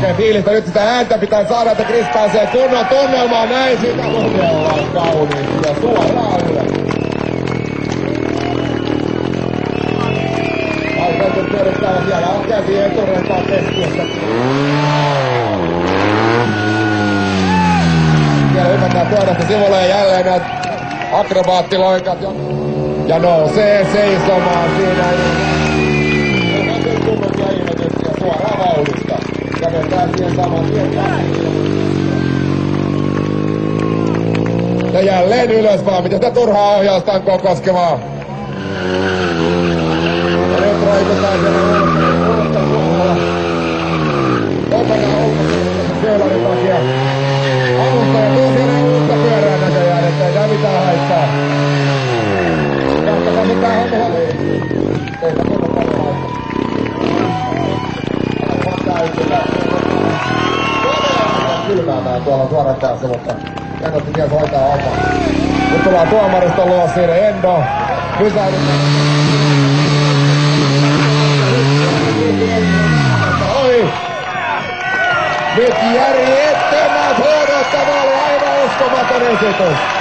oikein fiilistä. Nyt sitä ääntä pitää saada, että Chris pääsee kunnon tunnelmaan. Näin sitä todella kauniisti ja suoraan ylös. Aikaisemmin pyörittää siellä on käsi eturentaan keskiössä. Siellä ymmärtää pyörästä sivulle jälleen näet akrobaattiloikat ja nousee seisomaan siinä. Ja ihmetyksiä suoraan vauhdista. Kävetään siihen saman tien ja jälleen ylös vaan, miten sitä turhaa ohjausta on koskevaa. Ja nyt roikutaan siellä uutta suoralla. Kokonaan ulkopuolella syölärin takia. Avustaja tuo siellä uutta pyörää näköjään, ettei tää mitään haittaa. Katsotaan nyt tää homma väliin. Ei tää muuta paljon haittaa. Kylmää tää tuolla suoran päässä, mutta Ennotti ties hoitaa hommaa. Nyt tullaan tuomarista luo siinä Endo. Pysäytetään. Oi! Nyt järjettömät huodot, tämä oli aivan uskomaton esitys.